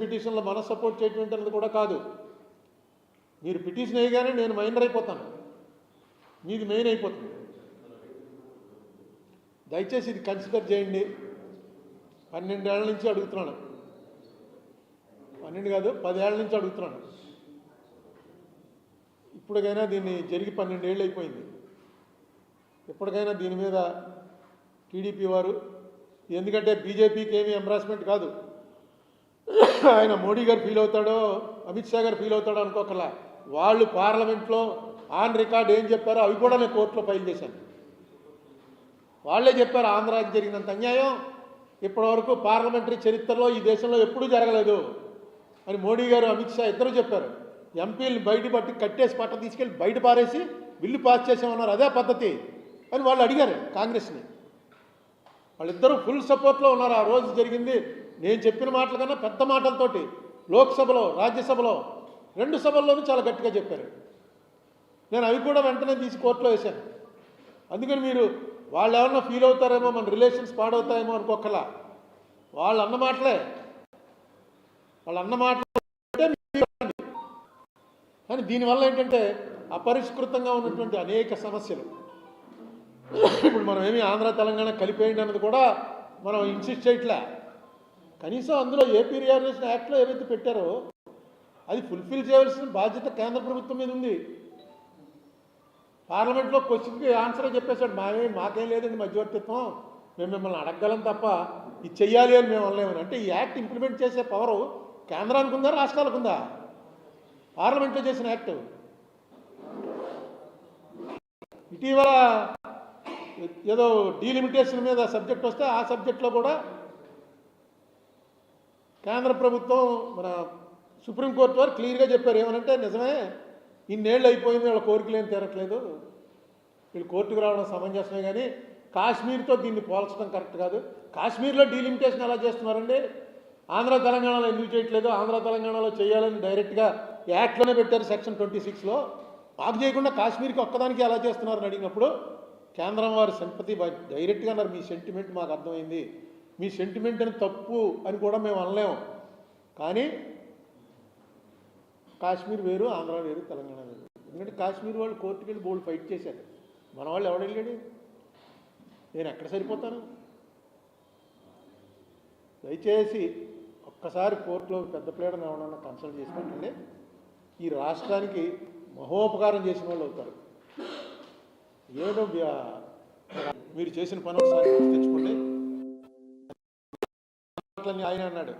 పిటిషన్లో మన సపోర్ట్ చేయటం అనేది కూడా కాదు. మీరు పిటిషన్ వేయగానే నేను మైనర్ అయిపోతాను, మీది మెయిన్ అయిపోతుంది. దయచేసి ఇది కన్సిడర్ చేయండి. 12 ఏళ్ల నుంచి అడుగుతున్నాను, 12 కాదు 10 ఏళ్ల నుంచి అడుగుతున్నాను. ఇప్పటికైనా దీన్ని జరిగి 12 ఏళ్ళు అయిపోయింది. ఎప్పటికైనా దీని మీద టీడీపీ వారు, ఎందుకంటే బీజేపీకి ఏమీ ఎంబ్రాస్మెంట్ కాదు, ఆయన మోడీ గారు ఫీల్ అవుతాడో అమిత్ షా గారు ఫీల్ అవుతాడో అనుకోకలా, వాళ్ళు పార్లమెంట్లో ఆన్ రికార్డ్ ఏం చెప్పారో అవి కూడా నేను కోర్టులో ఫైల్ చేశాను. వాళ్ళే చెప్పారు ఆంధ్రాకి జరిగినంత అన్యాయం ఇప్పటివరకు పార్లమెంటరీ చరిత్రలో ఈ దేశంలో ఎప్పుడూ జరగలేదు అని మోడీ గారు అమిత్ షా ఇద్దరు చెప్పారు. ఎంపీలు బయట పట్టి కట్టేసి పట్ట తీసుకెళ్ళి బయట పారేసి బిల్లు పాస్ చేసామన్నారు, అదే పద్ధతి అని వాళ్ళు అడిగారు కాంగ్రెస్ని. వాళ్ళిద్దరూ ఫుల్ సపోర్ట్లో ఉన్నారు. ఆ రోజు జరిగింది నేను చెప్పిన మాటల కన్నా పెద్ద మాటలతోటి లోక్సభలో రాజ్యసభలో 2 సభల్లోనూ చాలా గట్టిగా చెప్పారు. నేను అవి కూడా వెంటనే తీసి కోర్టులో వేశాను. అందుకని మీరు వాళ్ళు ఎవరన్నా ఫీల్ అవుతారేమో, మన రిలేషన్స్ పాడవుతాయేమో అనుకోకలా, వాళ్ళు అన్న మాటలే కానీ దీనివల్ల ఏంటంటే అపరిష్కృతంగా ఉన్నటువంటి అనేక సమస్యలు, ఇప్పుడు మనం ఏమి ఆంధ్ర తెలంగాణ కలిపేయండి అన్నది కూడా మనం ఇన్సిస్ట్ చేయట్లే. కనీసం అందులో ఏపీ రియార్గనైజేషన్ యాక్ట్లో ఏవైతే పెట్టారో అది ఫుల్ఫిల్ చేయవలసిన బాధ్యత కేంద్ర ప్రభుత్వం మీద ఉంది. పార్లమెంట్లో క్వశ్చన్కి ఆన్సరే చెప్పేశాడు, మాకేం లేదండి మధ్యవర్తిత్వం, మేము మిమ్మల్ని అడగగలం తప్ప ఇది చెయ్యాలి అని మేము అనలేమని. అంటే ఈ యాక్ట్ ఇంప్లిమెంట్ చేసే పవరు కేంద్రానికి ఉందా రాష్ట్రాలకు ఉందా? పార్లమెంట్లో చేసిన యాక్ట్. ఇటీవల ఏదో డీలిమిటేషన్ మీద సబ్జెక్ట్ వస్తే ఆ సబ్జెక్ట్లో కూడా కేంద్ర ప్రభుత్వం మన సుప్రీంకోర్టు వారు క్లియర్గా చెప్పారు. ఏమనంటే నిజమే, ఇన్నేళ్ళు అయిపోయింది, వాళ్ళ కోరికలు ఏం తీరట్లేదు, వీళ్ళు కోర్టుకు రావడం సమంజసమే, కానీ కాశ్మీర్తో దీన్ని పోల్చడం కరెక్ట్ కాదు. కాశ్మీర్లో డీలిమిటేషన్ ఎలా చేస్తున్నారండి, ఆంధ్ర తెలంగాణలో ఎందుకు చేయట్లేదు? ఆంధ్ర తెలంగాణలో చేయాలని డైరెక్ట్గా యాక్ట్లోనే పెట్టారు సెక్షన్ 26లో. మాకు చేయకుండా కాశ్మీర్కి ఒక్కదానికి ఎలా చేస్తున్నారని అడిగినప్పుడు కేంద్రం వారి సింపతి డైరెక్ట్గా అన్నారు, మీ సెంటిమెంట్ మాకు అర్థమైంది, మీ సెంటిమెంట్ అని తప్పు అని కూడా మేము అనలేము, కానీ కాశ్మీర్ వేరు, ఆంధ్ర వేరు, తెలంగాణ వేరు. ఎందుకంటే కాశ్మీర్ వాళ్ళు కోర్టుకి వెళ్ళి బోల్డ్ ఫైట్ చేశారు, మన వాళ్ళు ఎవడెళ్ళాడు? నేను ఎక్కడ సరిపోతాను? దయచేసి ఒక్కసారి కోర్టులో పెద్ద ప్లేడని ఎవరన్నా కన్సల్ట్ చేసుకుంటే ఈ రాష్ట్రానికి మహోపకారం చేసిన వాళ్ళు అవుతారు. ఏదో మీరు చేసిన పని ఒకసారి తెచ్చుకోండి. ఆయన అన్నాడు,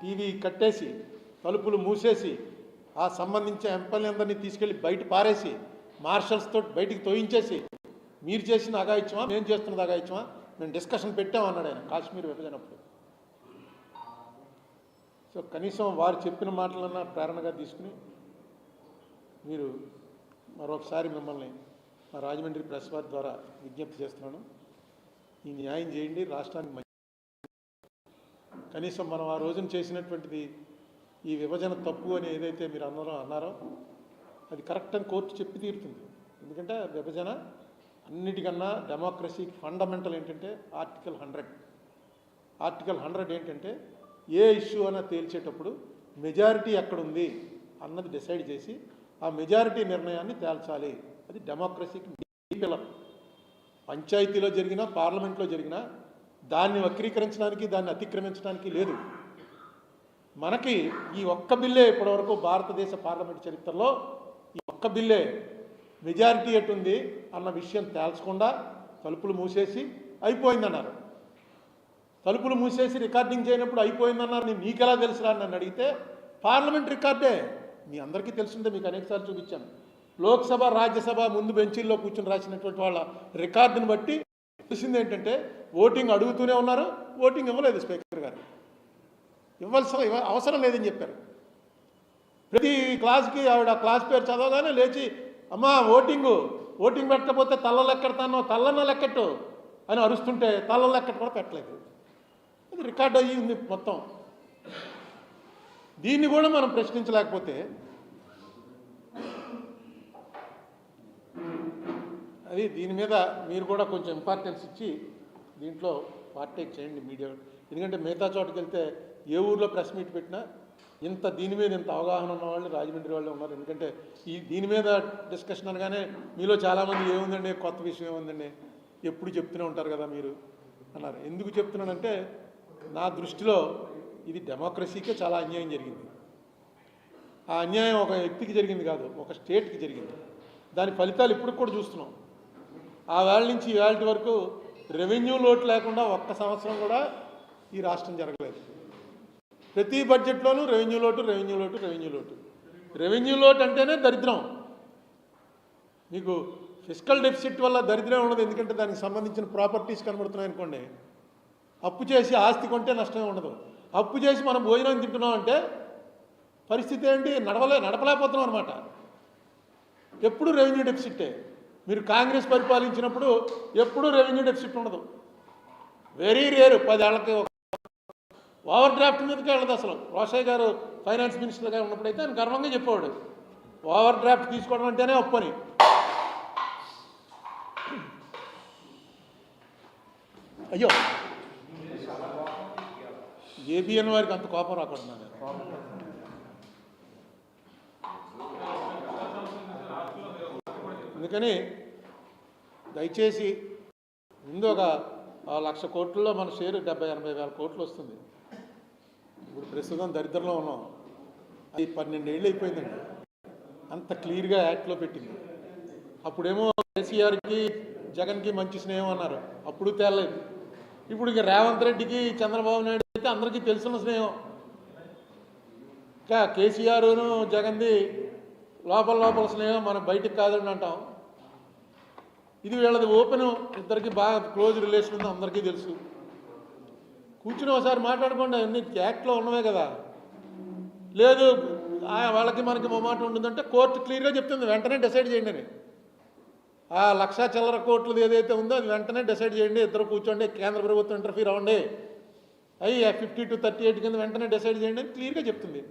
టీవీ కట్టేసి తలుపులు మూసేసి ఆ సంబంధించిన ఎంపీలందరినీ తీసుకెళ్ళి బయట పారేసి మార్షల్స్తో బయటికి తోయించేసి మీరు చేసిన అఘాయిత్యమా మేము చేస్తున్నది అఘాయిత్యమా, మేము డిస్కషన్ పెట్టామన్నాడు ఆయన కాశ్మీర్ విభజనప్పుడు. సో కనీసం వారు చెప్పిన మాటలన్నా ప్రేరణగా తీసుకుని మీరు మరొకసారి మిమ్మల్ని మా రాజమండ్రి ప్రెస్ వారి ద్వారా విజ్ఞప్తి చేస్తున్నాను, ఈ న్యాయం చేయండి రాష్ట్రానికి. కనీసం మనం ఆ రోజున చేసినటువంటిది ఈ విభజన తప్పు అని ఏదైతే మీరు అన్నారో అది కరెక్ట్ అని కోర్టు చెప్పి తీరుతుంది. ఎందుకంటే విభజన అన్నిటికన్నా డెమోక్రసీకి ఫండమెంటల్ ఏంటంటే ఆర్టికల్ 100 ఏంటంటే ఏ ఇష్యూ అయినా తేల్చేటప్పుడు మెజారిటీ ఎక్కడుంది అన్నది డిసైడ్ చేసి ఆ మెజారిటీ నిర్ణయాన్ని తేల్చాలి. అది డెమోక్రసీకి పిల్లర్. పంచాయతీలో జరిగినా పార్లమెంట్లో జరిగినా దాన్ని వక్రీకరించడానికి దాన్ని అతిక్రమించడానికి లేదు. మనకి ఈ ఒక్క బిల్లే ఇప్పటివరకు భారతదేశ పార్లమెంట్ చరిత్రలో ఈ ఒక్క బిల్లే మెజారిటీ ఎటుంది అన్న విషయం తేల్చకుండా తలుపులు మూసేసి అయిపోయిందన్నారు. తలుపులు మూసేసి రికార్డింగ్ చేయనప్పుడు అయిపోయిందన్నారు. నేను నీకెలా తెలుసురా నన్ను అడిగితే పార్లమెంట్ రికార్డే మీ అందరికీ తెలుసుంటే మీకు అనేకసార్లు చూపించాను. లోక్సభ రాజ్యసభ ముందు బెంచీల్లో కూర్చొని రాసినటువంటి వాళ్ళ రికార్డుని బట్టి తెలిసింది ఏంటంటే ఓటింగ్ అడుగుతూనే ఉన్నారు, ఓటింగ్ ఇవ్వలేదు స్పీకర్ గారు, ఇవ్వాల్సిన అవసరం లేదని చెప్పారు. ప్రతి క్లాస్కి ఆవిడ క్లాస్ పేరు చదవగానే లేచి అమ్మా ఓటింగ్ పెట్టకపోతే తల్ల లెక్కెడతానో తల్లన్న లెక్కట్టు అని అరుస్తుంటే తల్ల లెక్కట కూడా పెట్టలేదు. అది రికార్డ్ అయ్యి ఉంది మొత్తం. దీన్ని కూడా మనం ప్రశ్నించలేకపోతే అది దీని మీద మీరు కూడా కొంచెం ఇంపార్టెన్స్ ఇచ్చి దీంట్లో పార్టేక్ చేయండి మీడియా. ఎందుకంటే మిగతా చోటుకి వెళ్తే ఏ ఊర్లో ప్రెస్ మీట్ పెట్టినా దీని మీద ఇంత అవగాహన ఉన్న వాళ్ళు రాజమండ్రి వాళ్ళు ఉన్నారు. ఎందుకంటే దీని మీద డిస్కషన్ అనగానే మీలో చాలామంది ఏముందండి కొత్త విషయం ఏముందండి ఎప్పుడు చెప్తూనే ఉంటారు కదా మీరు అన్నారు. ఎందుకు చెప్తున్నానంటే నా దృష్టిలో ఇది డెమోక్రసీకే చాలా అన్యాయం జరిగింది. ఆ అన్యాయం ఒక వ్యక్తికి జరిగింది కాదు, ఒక స్టేట్కి జరిగింది. దాని ఫలితాలు ఇప్పుడు కూడా చూస్తున్నాం. ఆ వేళ నుంచి ఈ వేళ వరకు రెవెన్యూ లోటు లేకుండా ఒక్క సంవత్సరం కూడా ఈ రాష్ట్రం జరగలేదు. ప్రతి బడ్జెట్లోనూ రెవెన్యూ లోటు రెవెన్యూ లోటు రెవెన్యూ లోటు రెవెన్యూ లోటు అంటేనే దరిద్రం. మీకు ఫిస్కల్ డెఫిసిట్ వల్ల దరిద్రం ఉండదు, ఎందుకంటే దానికి సంబంధించిన ప్రాపర్టీస్ కనబడుతున్నాయి అనుకోండి. అప్పు చేసి ఆస్తి కొంటే నష్టమే ఉండదు. అప్పు చేసి మనం భోజనం తింటున్నాం అంటే పరిస్థితి ఏంటి? నడపలేకపోతున్నాం అనమాట. ఎప్పుడు రెవెన్యూ డెఫిసిట్టే. మీరు కాంగ్రెస్ పరిపాలించినప్పుడు ఎప్పుడూ రెవెన్యూ డెఫిసిట్ ఉండదు. వెరీ రేరు 10 ఏళ్ళకి ఓవర్ డ్రాఫ్ట్ మీదకే వెళ్ళదు అసలు. రోషయ్య గారు ఫైనాన్స్ మినిస్టర్గా ఉన్నప్పుడైతే ఆయన గర్వంగా చెప్పేవాడు ఓవర్ డ్రాఫ్ట్ తీసుకోవడం అంటేనే ఒప్పని. అయ్యో ఏబిఎన్ వారికి అంత కోపం రాకూడదు. అందుకని దయచేసి ముందు ఒక 1,00,000 కోట్లలో మన షేరు 70-80 వేల కోట్లు వస్తుంది. ఇప్పుడు ప్రస్తుతం దరిద్రంలో ఉన్నాం. అది 12 ఏళ్ళు అయిపోయిందండి. అంత క్లియర్గా యాక్ట్లో పెట్టింది. అప్పుడేమో కేసీఆర్కి జగన్కి మంచి స్నేహం అన్నారు, అప్పుడు తేలలేదు. ఇప్పుడు ఇక రేవంత్ రెడ్డికి చంద్రబాబు నాయుడు అయితే అందరికీ తెలిసిన స్నేహం. ఇంకా కేసీఆర్ను జగన్ది లోపల స్నేహం, మనం బయటికి కాదని అంటాం. ఇది వీళ్ళది ఓపెన్, ఇద్దరికి బాగా క్లోజ్ రిలేషన్ ఉంది, అందరికీ తెలుసు. కూర్చుని ఒకసారి మాట్లాడుకోండి, అన్ని యాక్ట్లో ఉన్నవే కదా. లేదు వాళ్ళకి మనకి మాట ఉంటుందంటే కోర్టు క్లియర్గా చెప్తుంది, వెంటనే డిసైడ్ చేయండి అని. ఆ 1,00,000 చిల్లర కోట్లది ఏదైతే ఉందో అది వెంటనే డిసైడ్ చేయండి, ఇద్దరు కూర్చోండి, కేంద్ర ప్రభుత్వం ఇంటర్ఫీర్ అవ్వండి, అయ్యి 50 to 38 కింద వెంటనే డిసైడ్ చేయండి అని క్లియర్గా చెప్తుంది.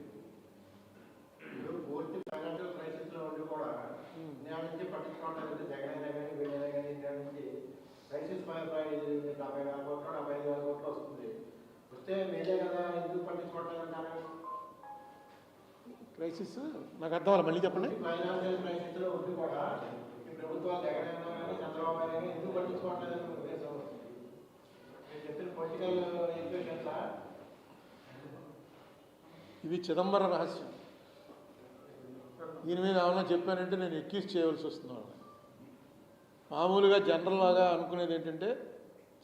క్రైసిస్ నాకు అర్థం అవ్వాలి, మళ్ళీ చెప్పండి. ఇది చిదంబరం రహస్యం. దీని మీద ఏమన్నా చెప్పానంటే నేను ఎక్యూజ్ చేయవలసి వస్తున్నాను. మామూలుగా జనరల్ లాగా అనుకునేది ఏంటంటే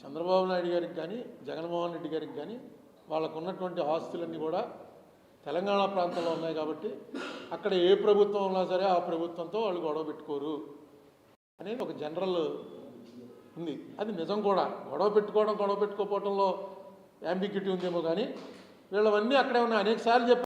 చంద్రబాబు నాయుడు గారికి కానీ జగన్మోహన్ రెడ్డి గారికి కానీ వాళ్ళకు ఉన్నటువంటి ఆస్తులన్నీ కూడా తెలంగాణ ప్రాంతంలో ఉన్నాయి కాబట్టి అక్కడ ఏ ప్రభుత్వం ఉన్నా సరే ఆ ప్రభుత్వంతో వాళ్ళు గొడవ పెట్టుకోరు అనేది ఒక జనరల్ ఉంది. అది నిజం కూడా. గొడవ పెట్టుకోవడం గొడవ పెట్టుకోకపోవడంలో యాంబిగ్యూటీ ఉందేమో కానీ వీళ్ళవన్నీ అక్కడే ఉన్నాయి. అనేక సార్లు చెప్పారు.